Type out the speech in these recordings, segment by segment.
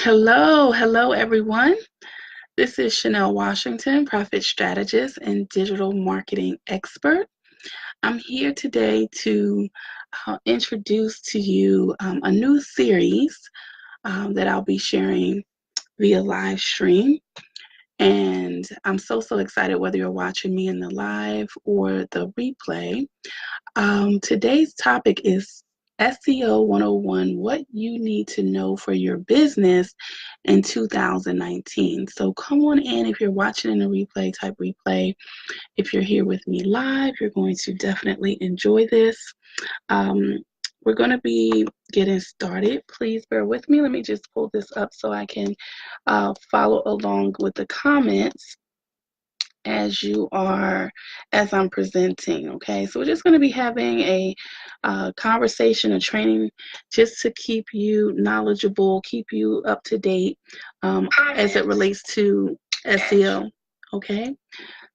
Hello everyone. This is Chanelle Washington, profit strategist and digital marketing expert. I'm here today to introduce to you a new series that I'll be sharing via live stream. And I'm so excited whether you're watching me in the live or the replay. Today's topic is SEO 101, what you need to know for your business in 2019. So come on in if you're watching in a replay, type replay. If you're here with me live, you're going to definitely enjoy this. We're going to be getting started. Please bear with me. Let me just pull this up so I can follow along with the comments as I'm presenting. Okay, so we're just going to be having a conversation, a training, just to keep you knowledgeable, keep you up to date as it relates to SEO. Okay,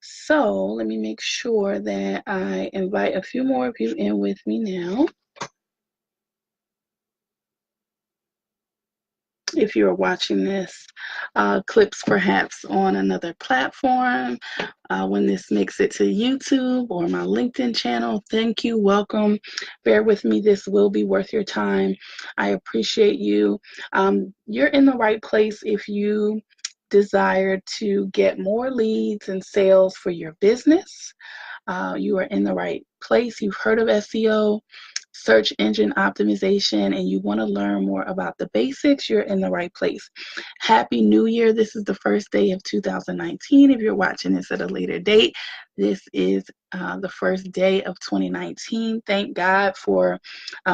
so let me make sure that I invite a few more of you in with me now. If you're watching this clips perhaps on another platform, when this makes it to YouTube or my LinkedIn channel, thank you, welcome. Bear with me, this will be worth your time. I appreciate you. You're in the right place if you desire to get more leads and sales for your business. You are in the right place. You've heard of SEO, search engine optimization, and you want to learn more about the basics, you're in the right place. Happy New Year. This is the first day of 2019. If you're watching this at a later date, this is the first day of 2019. Thank God for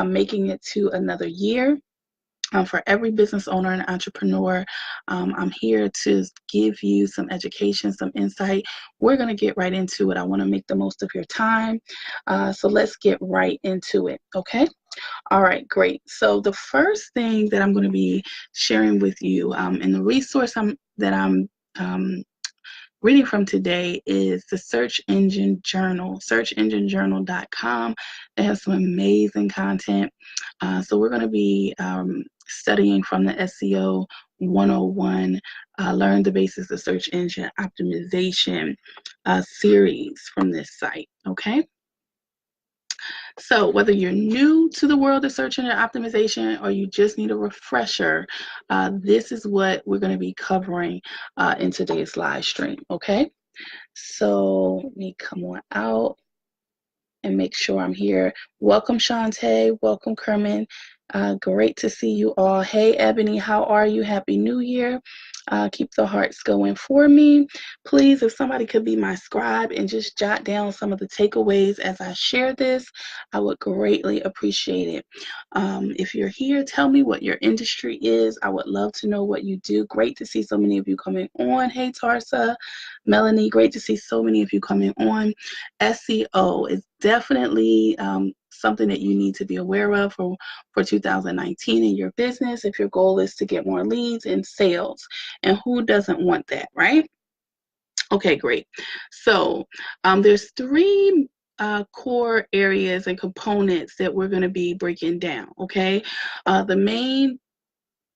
making it to another year. For every business owner and entrepreneur, I'm here to give you some education, some insight. We're going to get right into it. I want to make the most of your time. So let's get right into it, okay? All right, great. So the first thing that I'm going to be sharing with you and the resource that I'm reading from today is the Search Engine Journal, searchenginejournal.com. It has some amazing content. So we're going to be studying from the SEO 101, Learn the Basics of Search Engine Optimization series from this site, okay? So whether you're new to the world of search engine optimization or you just need a refresher, this is what we're going to be covering in today's live stream, okay? So let me come on out and make sure I'm here. Welcome, Shantae. Welcome, Kerman. Great to see you all. Hey, Ebony, how are you? Happy New Year. Keep the hearts going for me. Please, if somebody could be my scribe and just jot down some of the takeaways as I share this, I would greatly appreciate it. If you're here, tell me what your industry is. I would love to know what you do. Great to see so many of you coming on. Hey, Tarsa, Melanie, great to see so many of you coming on. SEO is definitely something that you need to be aware of for 2019 in your business if your goal is to get more leads and sales. And who doesn't want that, right? Okay, great. So there's three core areas and components that we're going to be breaking down, okay? The main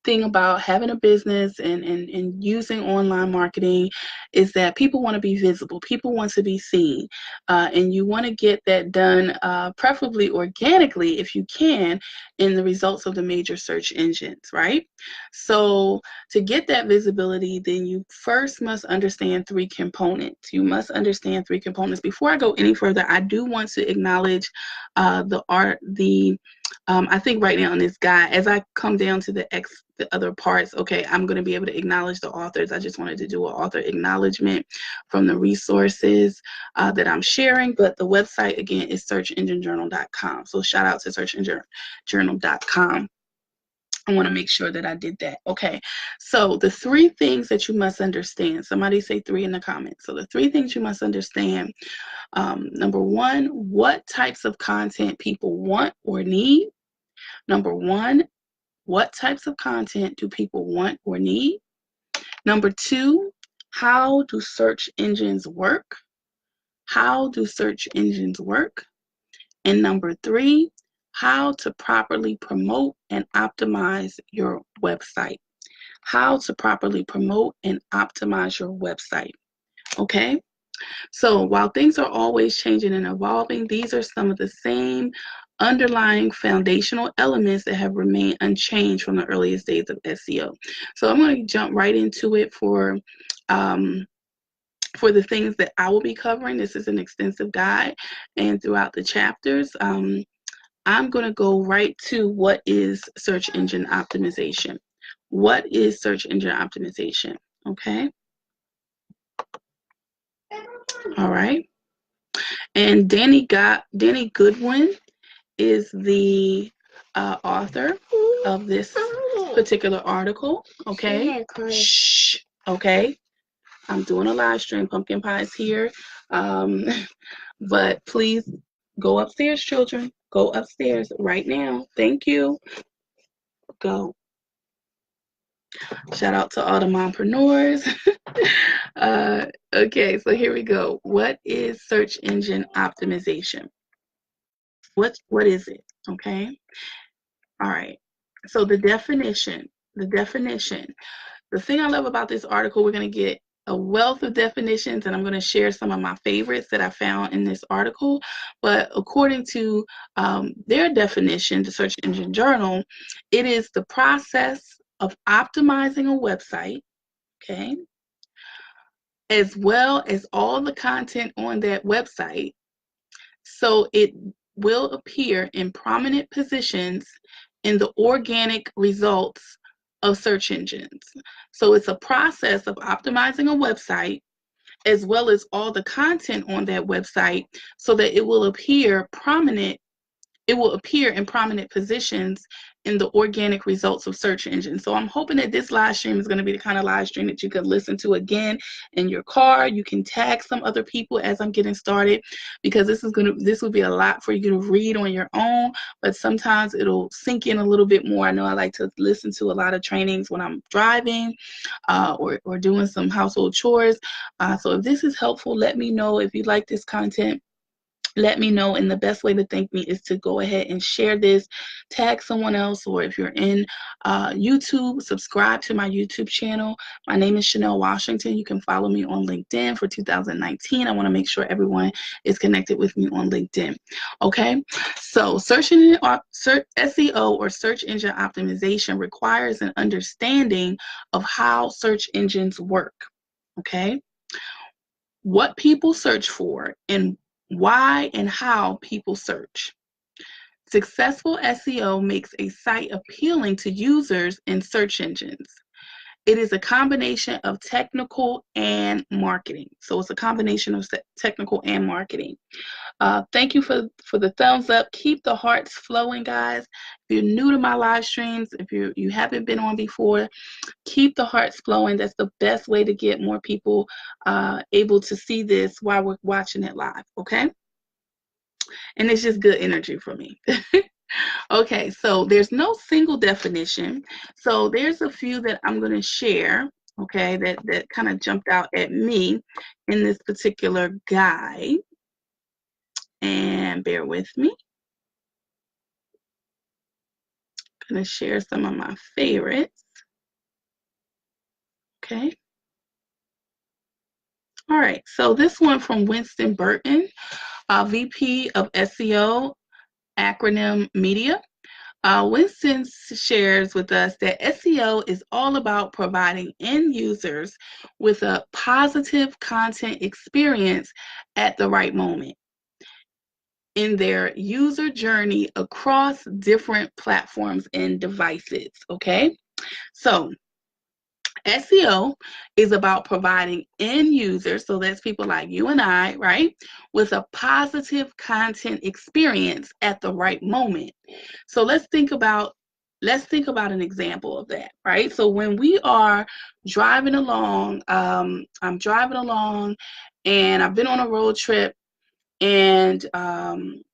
thing about having a business and using online marketing is that people want to be visible. People want to be seen. And you want to get that done preferably organically if you can in the results of the major search engines, right? So to get that visibility, then you first must understand three components. You must understand three components. Before I go any further, I do want to acknowledge I think right now in this guide, as I come down to the other parts, okay, I'm going to be able to acknowledge the authors. I just wanted to do an author acknowledgement from the resources that I'm sharing, but the website, again, is searchenginejournal.com. So shout out to searchenginejournal.com. I want to make sure that I did that. Okay, so the three things that you must understand. Somebody say three in the comments. So the three things you must understand. Number one, what types of content people want or need. Number one, what types of content do people want or need? Number two, how do search engines work? How do search engines work? And number three, how to properly promote and optimize your website. how to properly promote and optimize your website. Okay? So while things are always changing and evolving, these are some of the same underlying foundational elements that have remained unchanged from the earliest days of SEO. So I'm going to jump right into it for the things that I will be covering. This is an extensive guide, and throughout the chapters, I'm going to go right to what is search engine optimization. What is search engine optimization? Okay. All right. And Danny Goodwin is the author of this particular article. Okay. Shh. Okay. I'm doing a live stream. Pumpkin pie is here. But please go upstairs, children. Go upstairs right now. Thank you. Go. Shout out to all the mompreneurs. Okay, so here we go. What is search engine optimization? What is it? Okay. All right. So the definition. The thing I love about this article, we're going to get a wealth of definitions, and I'm going to share some of my favorites that I found in this article. But according to their definition, the Search Engine Journal, it is the process of optimizing a website, okay, as well as all the content on that website, so it will appear in prominent positions in the organic results of search engines. So it's a process of optimizing a website as well as all the content on that website so that it will appear in prominent positions in the organic results of search engines. So I'm hoping that this live stream is going to be the kind of live stream that you could listen to again in your car. You can tag some other people as I'm getting started, because this will be a lot for you to read on your own, but sometimes it'll sink in a little bit more. I know I like to listen to a lot of trainings when I'm driving or doing some household chores. So if this is helpful, let me know. If you like this content, let me know, and the best way to thank me is to go ahead and share this, tag someone else, or if you're in YouTube, subscribe to my YouTube channel. My name is Chanelle Washington. You can follow me on LinkedIn for 2019. I want to make sure everyone is connected with me on LinkedIn. Okay, so SEO or search engine optimization requires an understanding of how search engines work. Okay, what people search for and why and how people search. Successful SEO makes a site appealing to users in search engines. It is a combination of technical and marketing. So it's a combination of technical and marketing. Thank you for the thumbs up. Keep the hearts flowing, guys. If you're new to my live streams, if you haven't been on before, keep the hearts flowing. That's the best way to get more people able to see this while we're watching it live, okay? And it's just good energy for me. Okay, so there's no single definition. So there's a few that I'm going to share, okay, that kind of jumped out at me in this particular guide. And bear with me. I'm going to share some of my favorites. Okay. All right, so this one from Winston Burton, VP of SEO, acronym media. Winston shares with us that SEO is all about providing end users with a positive content experience at the right moment in their user journey across different platforms and devices. Okay, so SEO is about providing end users, so that's people like you and I, right, with a positive content experience at the right moment. So let's think about an example of that, right? So when we are driving along, I'm driving along, and I've been on a road trip, and the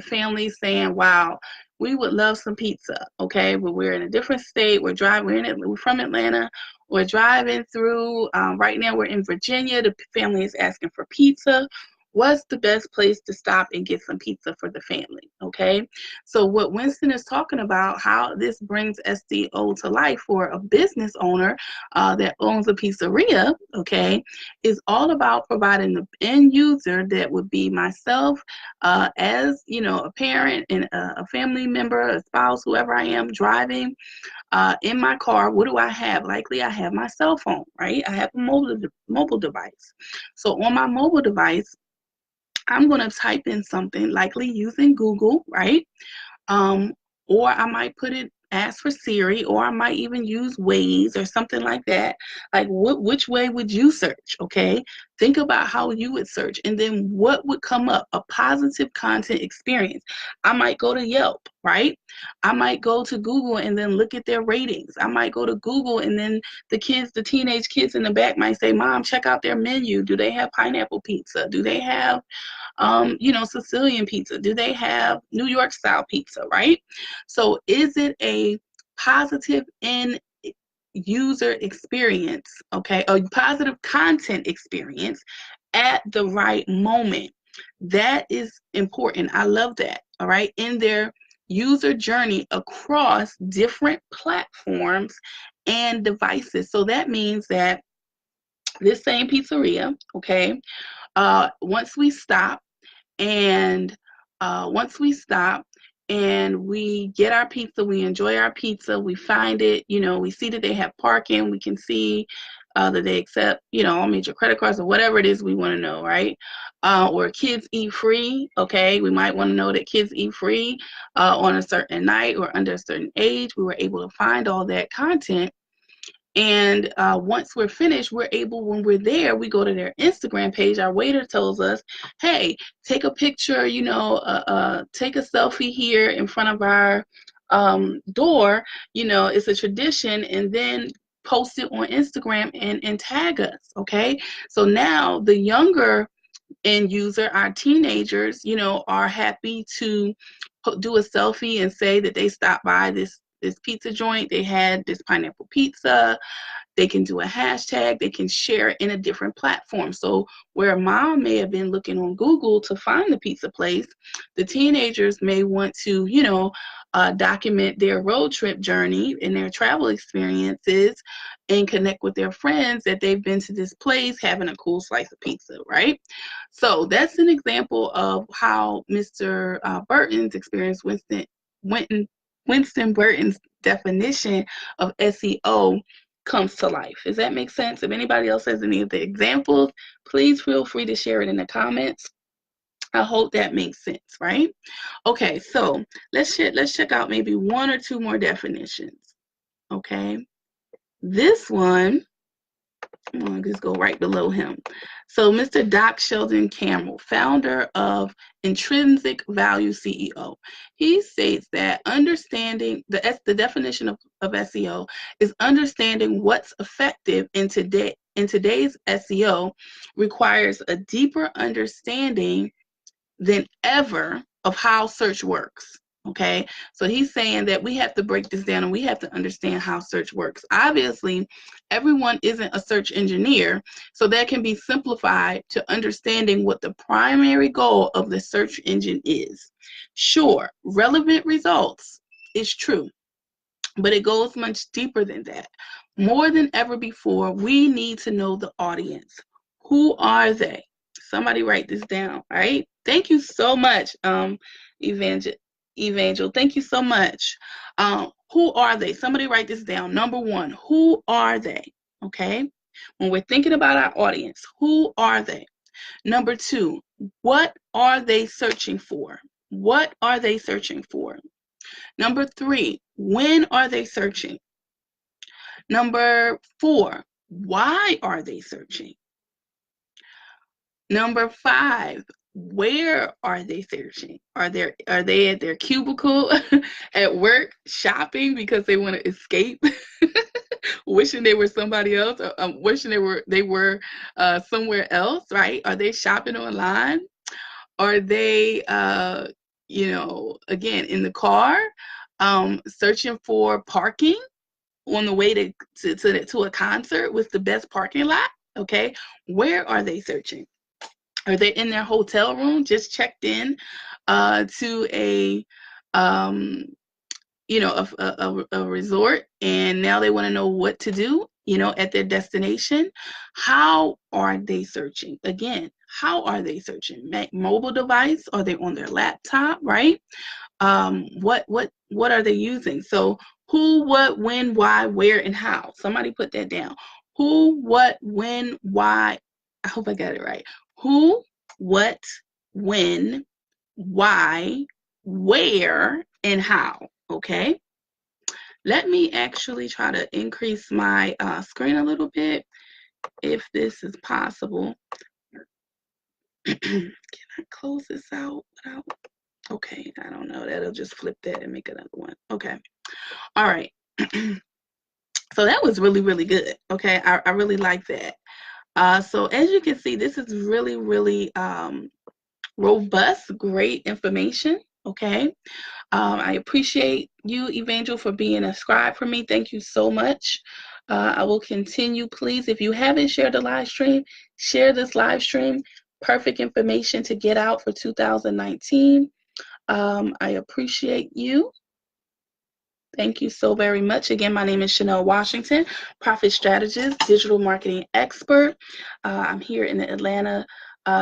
family's saying, wow, we would love some pizza. Okay, but we're in a different state. We're from Atlanta. We're driving through, right now we're in Virginia. The family is asking for pizza. what's the best place to stop and get some pizza for the family, okay? So what Winston is talking about, how this brings SEO to life for a business owner that owns a pizzeria, okay, is all about providing the end user, that would be myself, as, you know, a parent and a family member, a spouse, whoever I am driving in my car. What do I have? Likely I have my cell phone, right? I have a mobile device. So on my mobile device, I'm going to type in something, likely using Google, right? Um, or I might ask for Siri, or I might even use Waze or something like that. Like, which way would you search? Okay, think about how you would search, and then what would come up? A positive content experience. I might go to Yelp, right? I might go to Google and then look at their ratings. I might go to Google and then the teenage kids in the back might say, "Mom, check out their menu. Do they have pineapple pizza? Do they have Sicilian pizza? Do they have New York style pizza, right?" So is it a positive end user experience, okay, a positive content experience at the right moment? That is important. I love that, all right, in their user journey across different platforms and devices. So that means that this same pizzeria, okay, once we stop and we get our pizza, we enjoy our pizza, we find it, we see that they have parking, we can see that they accept, all major credit cards or whatever it is we want to know, right? Or kids eat free, okay? We might want to know that kids eat free on a certain night or under a certain age. We were able to find all that content. And once we're finished, we're able, when we're there, we go to their Instagram page. Our waiter tells us, hey, take a picture, take a selfie here in front of our door. It's a tradition. And then post it on Instagram and tag us, okay? So now the younger end user, our teenagers, are happy to do a selfie and say that they stopped by this pizza joint. They had this pineapple pizza. They can do a hashtag. They can share in a different platform. So where mom may have been looking on Google to find the pizza place, the teenagers may want to, document their road trip journey and their travel experiences and connect with their friends that they've been to this place having a cool slice of pizza, right? So that's an example of how Mr. Burton's experience, Winston Burton's definition of SEO comes to life. Does that make sense? If anybody else has any of the examples, please feel free to share it in the comments. I hope that makes sense, right? Okay, so let's check out maybe one or two more definitions. Okay, this one, I'm going to just go right below him. So Mr. Doc Sheldon Campbell, founder of Intrinsic Value CEO, he states that understanding the definition of SEO is understanding what's effective in today's SEO requires a deeper understanding than ever of how search works. Okay, so he's saying that we have to break this down and we have to understand how search works. Obviously, everyone isn't a search engineer, so that can be simplified to understanding what the primary goal of the search engine is. Sure, relevant results is true, but it goes much deeper than that. More than ever before, we need to know the audience. Who are they? Somebody write this down, right? Thank you so much, Evangel. Thank you so much. Who are they? Somebody write this down. Number one, who are they? Okay. When we're thinking about our audience, who are they? Number two, what are they searching for? What are they searching for? Number three, when are they searching? Number four, why are they searching? Number five, where are they searching? Are they at their cubicle at work shopping because they want to escape, wishing they were somebody else, wishing they were somewhere else, right? Are they shopping online? Are they, again, in the car, searching for parking on the way to a concert with the best parking lot? Okay, where are they searching? or they're in their hotel room, just checked in to a a resort, and now they want to know what to do, at their destination. How are they searching? Again, how are they searching? Mobile device? Are they on their laptop, right? What are they using? So who, what, when, why, where, and how. Somebody put that down. Who, what, when, why. I hope I got it right. Who, what, when, why, where, and how. Okay. Let me actually try to increase my screen a little bit, if this is possible. Can I close this out without? Okay, I don't know. That'll just flip that and make another one. Okay. All right. So that was really, really good. Okay. I really like that. So as you can see, this is really, really robust, great information. Okay. I appreciate you, Evangel, for being a scribe for me. Thank you so much. I will continue. Please, if you haven't shared the live stream, share this live stream. Perfect information to get out for 2019. I appreciate you. Thank you so very much. Again, my name is Chanelle Washington, profit strategist, digital marketing expert. I'm here in the Atlanta,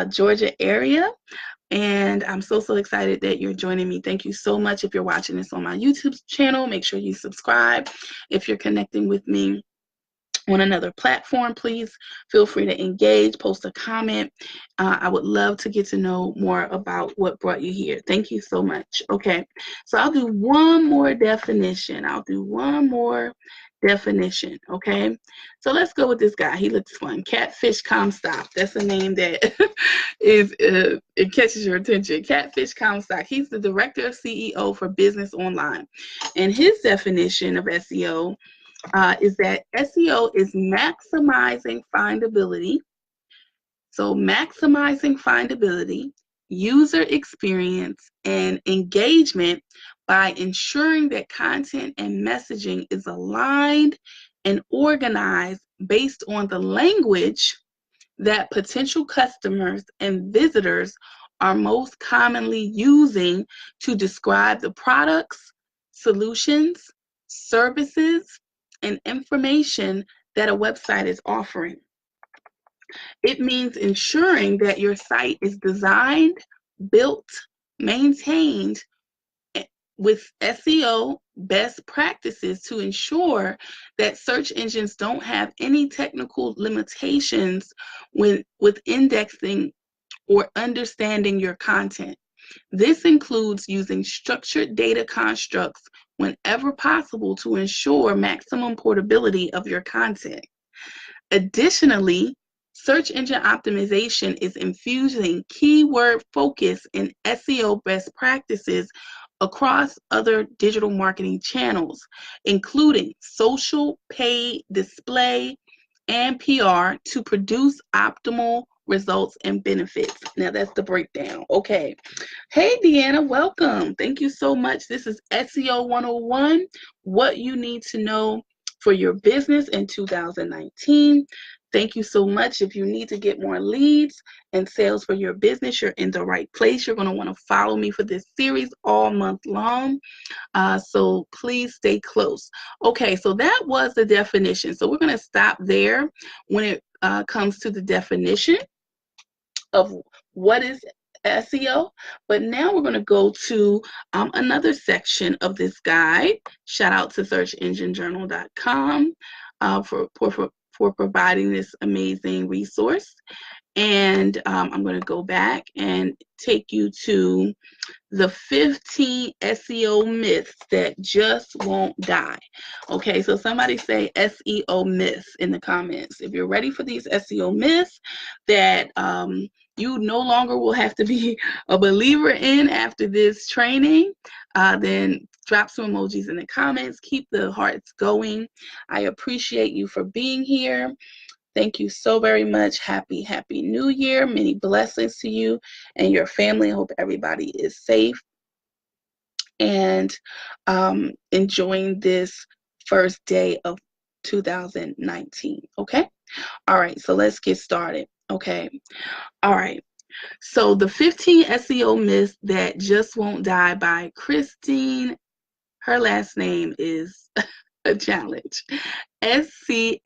Georgia area. And I'm so excited that you're joining me. Thank you so much. If you're watching this on my YouTube channel, make sure you subscribe. If you're connecting with me on another platform, please feel free to engage, post a comment. I would love to get to know more about what brought you here. Thank you so much. Okay, so I'll do one more definition. Okay, so let's go with this guy. He looks fun. Catfish Comstock. That's a name that is it catches your attention. Catfish Comstock. He's the director of CEO for Business Online, and his definition of SEO is that SEO is maximizing findability. So maximizing findability, user experience, and engagement by ensuring that content and messaging is aligned and organized based on the language that potential customers and visitors are most commonly using to describe the products, solutions, services, and information that a website is offering. It means ensuring that your site is designed, built, maintained with SEO best practices to ensure that search engines don't have any technical limitations with indexing or understanding your content. This includes using structured data constructs whenever possible to ensure maximum portability of your content. Additionally, search engine optimization is infusing keyword focus in SEO best practices across other digital marketing channels, including social, paid, display, and PR to produce optimal results and benefits. Now that's the breakdown. Okay. Hey, Deanna, welcome. Thank you so much. This is SEO 101, what you need to know for your business in 2019. Thank you so much. If you need to get more leads and sales for your business, you're in the right place. You're going to want to follow me for this series all month long. So please stay close. Okay, so that was the definition. So we're going to stop there when it comes to the definition of what is SEO. But now we're going to go to another section of this guide. Shout out to searchenginejournal.com for providing this amazing resource. And I'm going to go back and take you to the 15 SEO myths that just won't die. Okay, so somebody say SEO myths in the comments. If you're ready for these SEO myths that you no longer will have to be a believer in after this training, then drop some emojis in the comments. Keep the hearts going. I appreciate you for being here. Thank you so very much. Happy New Year. Many blessings to you and your family. I hope everybody is safe and enjoying this first day of 2019. Okay? All right, so let's get started. Okay. All right. So the 15 SEO myths that just won't die by Christine. Her last name is a challenge. SCHACHINGER,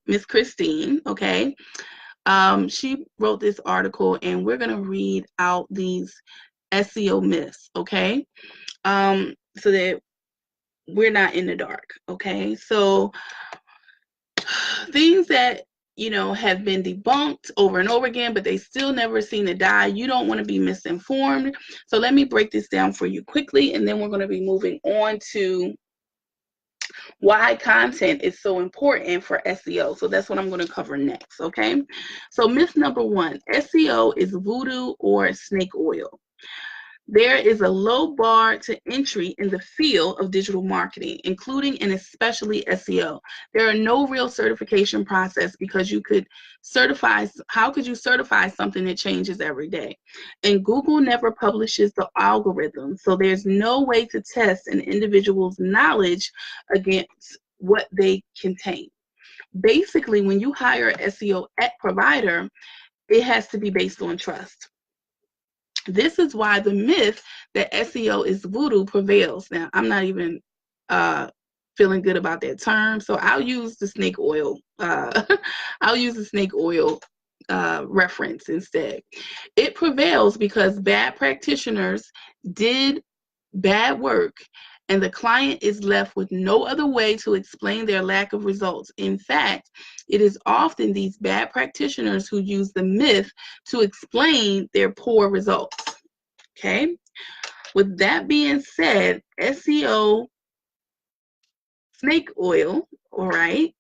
Miss Christine, okay? She wrote this article, and we're going to read out these SEO myths, okay? So that we're not in the dark, okay? So things that have been debunked over and over again, but they still never seem to die. You don't want to be misinformed. So let me break this down for you quickly, and then we're going to be moving on to why content is so important for SEO. So that's what I'm going to cover next, okay? So myth number 1, SEO is voodoo or snake oil. There is a low bar to entry in the field of digital marketing, including and especially SEO. There are no real certification process because how could you certify something that changes every day? And Google never publishes the algorithm, so there's no way to test an individual's knowledge against what they contain. Basically, when you hire an SEO provider, it has to be based on trust. This is why the myth that SEO is voodoo prevails. Now, I'm not even feeling good about that term, so I'll use the snake oil. I'll use the snake oil reference instead. It prevails because bad practitioners did bad work, and the client is left with no other way to explain their lack of results. In fact, it is often these bad practitioners who use the myth to explain their poor results. Okay? With that being said, SEO snake oil, all right?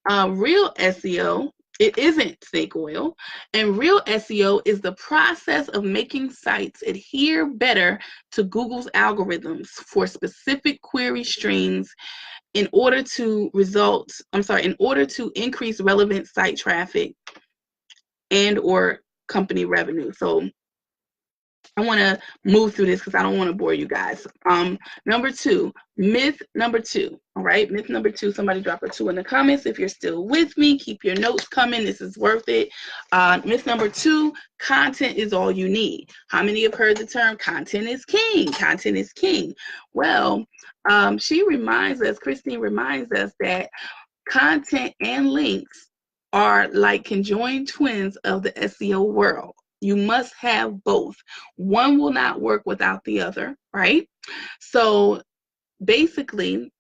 Real SEO, it isn't snake oil. And real SEO is the process of making sites adhere better to Google's algorithms for specific query streams in order to increase relevant site traffic and or company revenue. So I want to move through this because I don't want to bore you guys. Myth number two, all right? Myth number 2, somebody drop a 2 in the comments if you're still with me. Keep your notes coming. This is worth it. Myth number 2, content is all you need. How many have heard the term content is king? Content is king. Well, Christine reminds us that content and links are like conjoined twins of the SEO world. You must have both. One will not work without the other, right? So basically,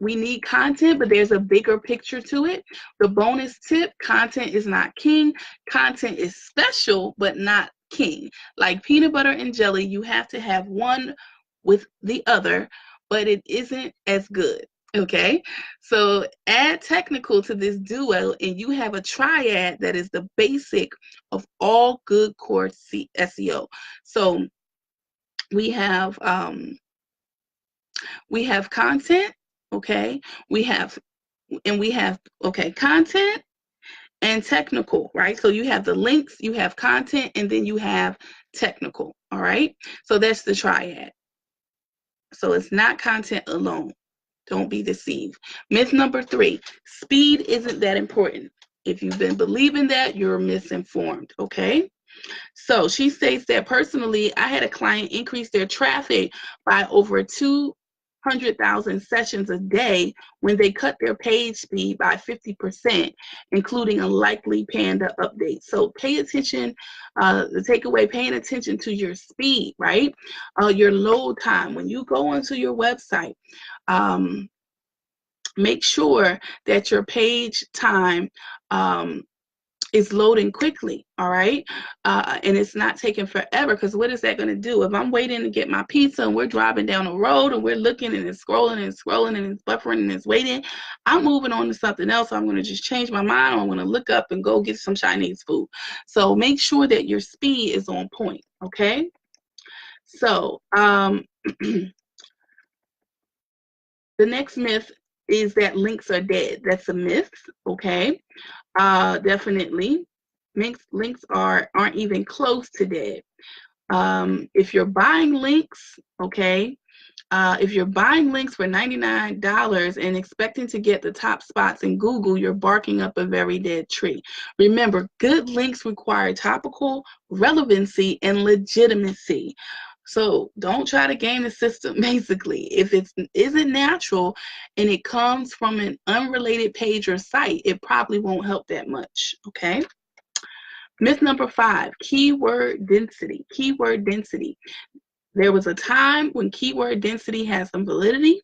we need content, but there's a bigger picture to it. The bonus tip, content is not king. Content is special, but not king. Like peanut butter and jelly, you have to have one with the other, but it isn't as good. Okay, so add technical to this duo and you have a triad that is the basic of all good core SEO. So we have content, okay, we have content and technical, right? So you have the links, you have content, and then you have technical, all right? So that's the triad. So it's not content alone. Don't be deceived. Myth number 3, speed isn't that important. If you've been believing that, you're misinformed, okay? So she states that personally, I had a client increase their traffic by over 200,000 sessions a day when they cut their page speed by 50%, including a likely Panda update. So pay attention, the takeaway, paying attention to your speed, right? Your load time. When you go onto your website, make sure that your page time is loading quickly, all right? And it's not taking forever, because what is that going to do? If I'm waiting to get my pizza and we're driving down the road and we're looking and it's scrolling and scrolling and it's buffering and it's waiting, I'm moving on to something else. I'm going to just change my mind, or I'm going to look up and go get some Chinese food. So make sure that your speed is on point, okay? So the next myth is that links are dead. That's a myth, okay? Definitely. Links aren't even close to dead. If you're buying links, okay, If you're buying links for $99 and expecting to get the top spots in Google, you're barking up a very dead tree. Remember, good links require topical relevancy and legitimacy. So don't try to game the system, basically. If it isn't natural and it comes from an unrelated page or site, it probably won't help that much, okay? Myth number 5, keyword density. Keyword density. There was a time when keyword density had some validity,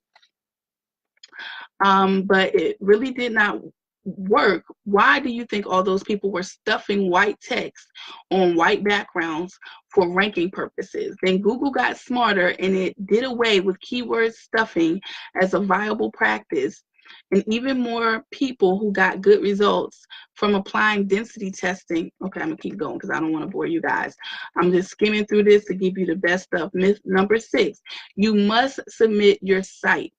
but it really did not work. Why do you think all those people were stuffing white text on white backgrounds for ranking purposes? Then Google got smarter and it did away with keyword stuffing as a viable practice. And even more people who got good results from applying density testing. Okay, I'm gonna keep going because I don't want to bore you guys. I'm just skimming through this to give you the best stuff. Myth number 6, you must submit your site.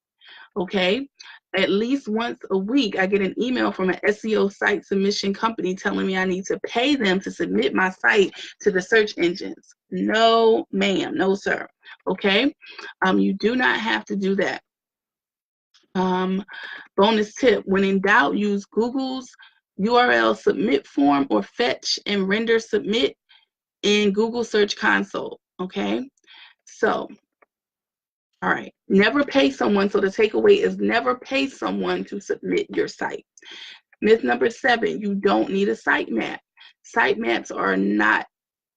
Okay, at least once a week, I get an email from an SEO site submission company telling me I need to pay them to submit my site to the search engines. No, ma'am, no, sir. Okay, you do not have to do that. Bonus tip, when in doubt, use Google's URL submit form or fetch and render submit in Google Search Console, okay? So, all right, never pay someone. So the takeaway is never pay someone to submit your site. Myth number 7, you don't need a sitemap. Sitemaps are not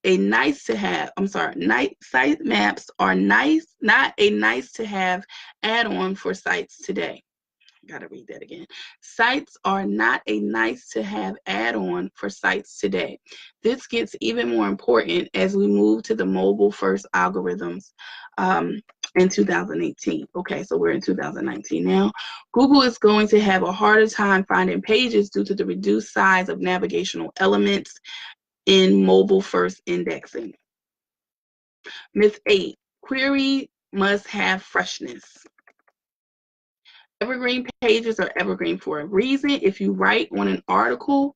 a nice to have. Sitemaps are nice, not a nice to have add-on for sites today. Gotta read that again. Sites are not a nice to have add-on for sites today. This gets even more important as we move to the mobile first algorithms in 2018. Okay, so we're in 2019 now. Google is going to have a harder time finding pages due to the reduced size of navigational elements in mobile first indexing. Myth 8, query must have freshness. Evergreen pages are evergreen for a reason. If you write on an article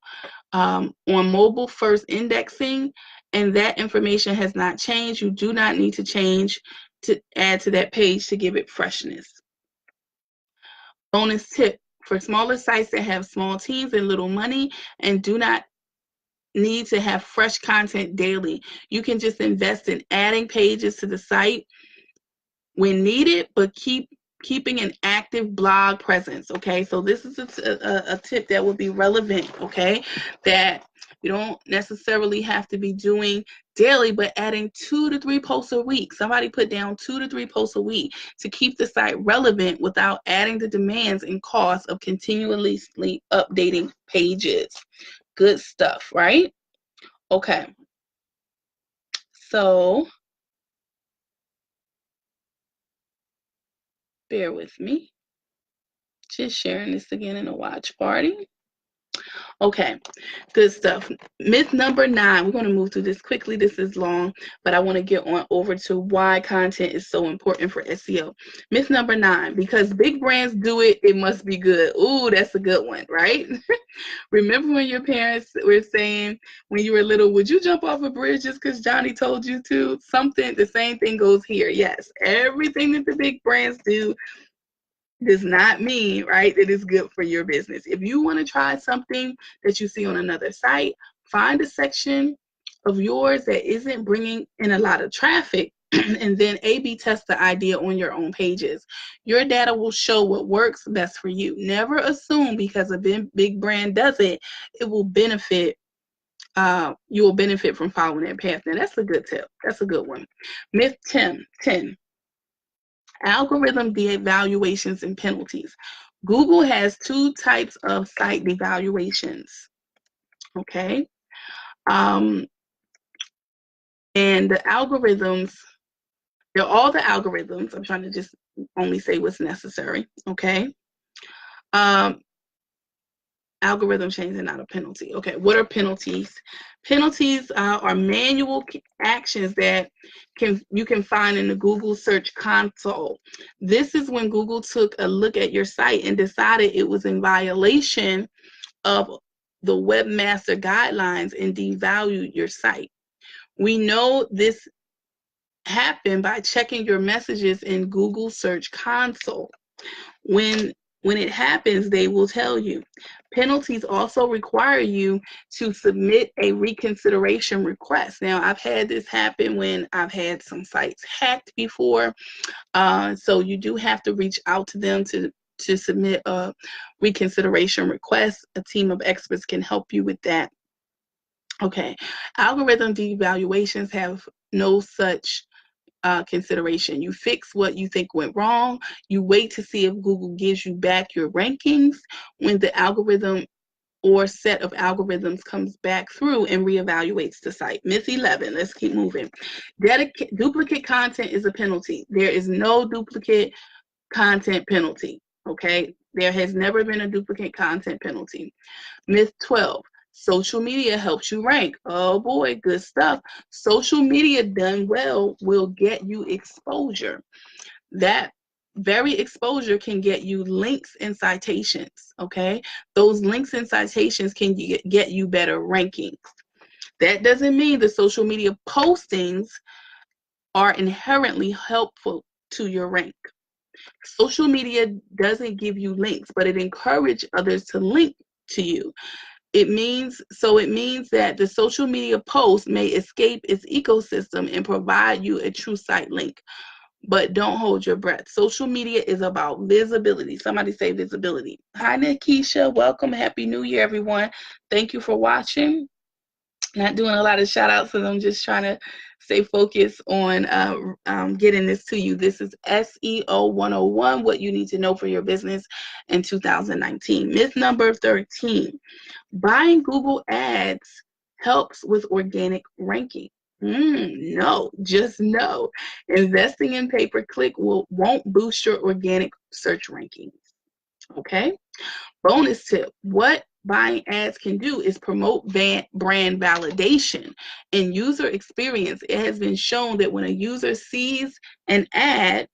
on mobile first indexing and that information has not changed, you do not need to change to add to that page to give it freshness. Bonus tip, for smaller sites that have small teams and little money and do not need to have fresh content daily, you can just invest in adding pages to the site when needed, but keeping an active blog presence. Okay, so this is a tip that would be relevant. Okay, that you don't necessarily have to be doing daily, but adding 2 to 3 posts a week. Somebody put down 2 to 3 posts a week to keep the site relevant without adding the demands and costs of continuously updating pages. Good stuff, right? Okay, so bear with me. Just sharing this again in a watch party. Okay, good stuff. Myth number 9, we're going to move through this quickly. This is long, but I want to get on over to why content is so important for SEO. Myth number 9, because big brands do it, it must be good. Ooh, that's a good one, right? Remember when your parents were saying when you were little, would you jump off a bridge just because Johnny told you to? The same thing goes here. Yes, everything that the big brands do does not mean, right, that it's good for your business. If you want to try something that you see on another site, find a section of yours that isn't bringing in a lot of traffic and then A/B test the idea on your own pages. Your data will show what works best for you. Never assume because a big brand does it, it will benefit. You will benefit from following that path. Now, that's a good tip. That's a good one. Myth 10. Algorithm devaluations and penalties. Google has 2 types of site devaluations. Okay. And the algorithms, they're all the algorithms. I'm trying to just only say what's necessary. Okay. Algorithm change and not a penalty. Okay, what are penalties? Penalties are manual actions that you can find in the Google Search Console. This is when Google took a look at your site and decided it was in violation of the webmaster guidelines and devalued your site. We know this happen by checking your messages in Google Search Console. When it happens, they will tell you. Penalties also require you to submit a reconsideration request. Now, I've had this happen when I've had some sites hacked before. So you do have to reach out to them to submit a reconsideration request. A team of experts can help you with that. Okay. Algorithm devaluations have no such consideration. You fix what you think went wrong. You wait to see if Google gives you back your rankings when the algorithm or set of algorithms comes back through and reevaluates the site. Myth 11, let's keep moving. Duplicate content is a penalty. There is no duplicate content penalty, okay? There has never been a duplicate content penalty. Myth 12, social media helps you rank. Oh boy, good stuff. Social media done well will get you exposure. That very exposure can get you links and citations, okay? Those links and citations can get you better rankings. That doesn't mean the social media postings are inherently helpful to your rank. Social media doesn't give you links, but it encourages others to link to you. It means that the social media post may escape its ecosystem and provide you a true site link. But don't hold your breath. Social media is about visibility. Somebody say visibility. Hi, Nikisha. Welcome. Happy New Year, everyone. Thank you for watching. Not doing a lot of shout outs because I'm just trying to stay focused on getting this to you. This is SEO 101, what you need to know for your business in 2019. Myth number 13. Buying Google ads helps with organic ranking. No, just no. Investing in pay-per-click won't boost your organic search rankings. Okay? Bonus tip. What buying ads can do is promote brand validation and user experience. It has been shown that when a user sees an ad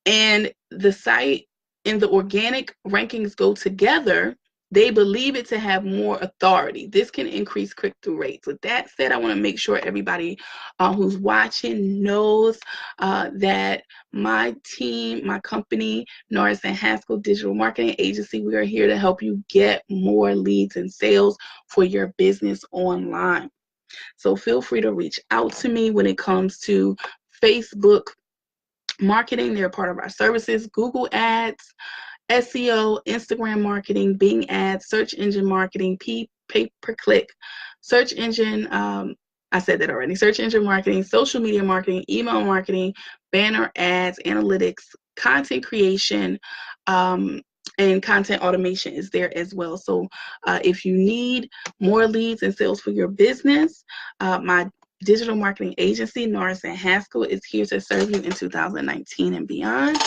and the site and the organic rankings go together, they believe it to have more authority. This can increase click-through rates. With that said, I want to make sure everybody who's watching knows that my team, my company, Norris and Haskell Digital Marketing Agency, we are here to help you get more leads and sales for your business online. So feel free to reach out to me when it comes to Facebook marketing. They're part of our services. Google ads, SEO, Instagram marketing, Bing ads, search engine marketing, pay-per-click, search engine, I said that already, search engine marketing, social media marketing, email marketing, banner ads, analytics, content creation, and content automation is there as well. So if you need more leads and sales for your business, my digital marketing agency, Norris and Haskell, is here to serve you in 2019 and beyond.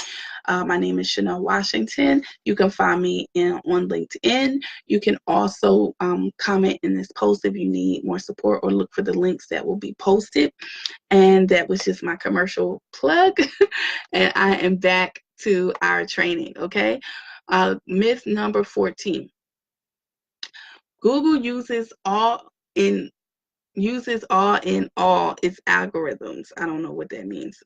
My name is Chanelle Washington. You can find me on LinkedIn. You can also comment in this post if you need more support or look for the links that will be posted. And that was just my commercial plug. And I am back to our training, okay? Myth number 14. Google uses all in all its algorithms. I don't know what that means.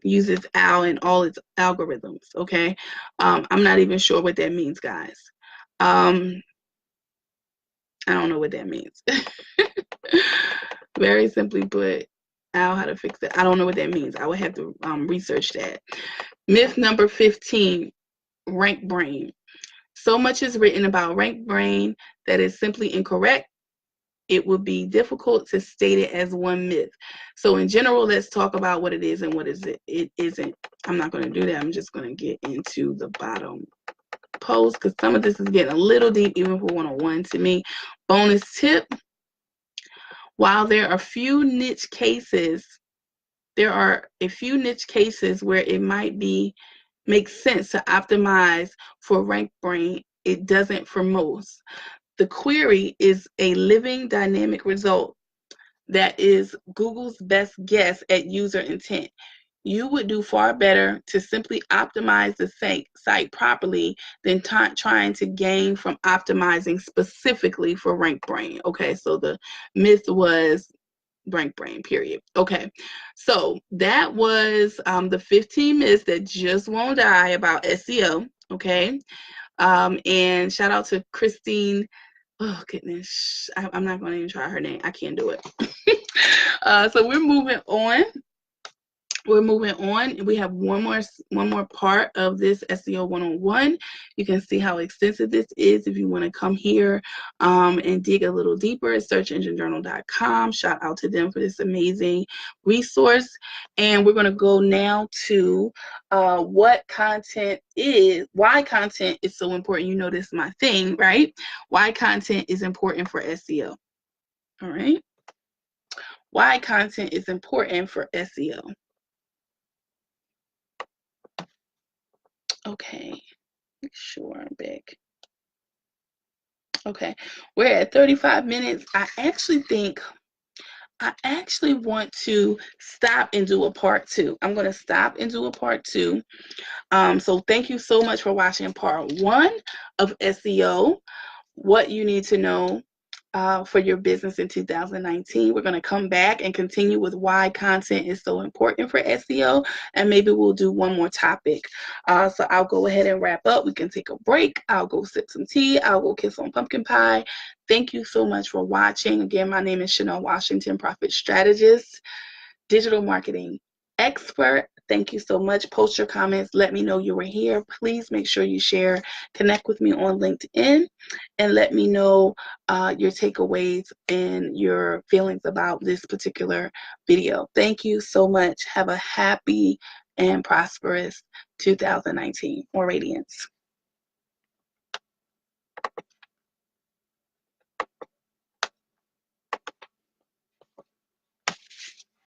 Uses all in all its algorithms. Okay. I'm not even sure what that means, guys. I don't know what that means. Very simply put, how to fix it. I don't know what that means. I would have to research that. Myth number 15, rank brain. So much is written about rank brain that is simply incorrect. It would be difficult to state it as one myth. So in general, let's talk about what it is and what is it isn't. I'm not going to do that. I'm just going to get into the bottom post because some of this is getting a little deep even for 101 to me. Bonus tip. While there are a few niche cases where it might make sense to optimize for rank brain, it doesn't for most. The query is a living dynamic result that is Google's best guess at user intent. You would do far better to simply optimize the site properly than trying to gain from optimizing specifically for rank brain. Okay, so the myth was Rank Brain, period. Okay, so that was the 15 myths that just won't die about SEO. Okay, and shout out to Christine. Oh goodness, I'm not going to even try her name. I can't do it. So we're moving on. We have one more part of this SEO 101. You can see how extensive this is if you want to come here and dig a little deeper at searchenginejournal.com. Shout out to them for this amazing resource. And we're going to go now to what content is, why content is so important. You know, this is my thing, right? Why content is important for SEO. All right. Why content is important for SEO. Okay, make sure I'm back. Okay, we're at 35 minutes. I actually want to stop and do a part 2. I'm going to stop and do a part 2. So thank you so much for watching part 1 of SEO, what you need to know for your business in 2019. We're going to come back and continue with why content is so important for SEO, and maybe we'll do one more topic. So I'll go ahead and wrap up. We can take a break. I'll go sip some tea. I'll go kiss on pumpkin pie. Thank you so much for watching. Again, my name is Chanelle Washington, Profit Strategist, digital marketing expert. Thank you so much. Post your comments. Let me know you were here. Please make sure you share. Connect with me on LinkedIn and let me know your takeaways and your feelings about this particular video. Thank you so much. Have a happy and prosperous 2019 on Radiance.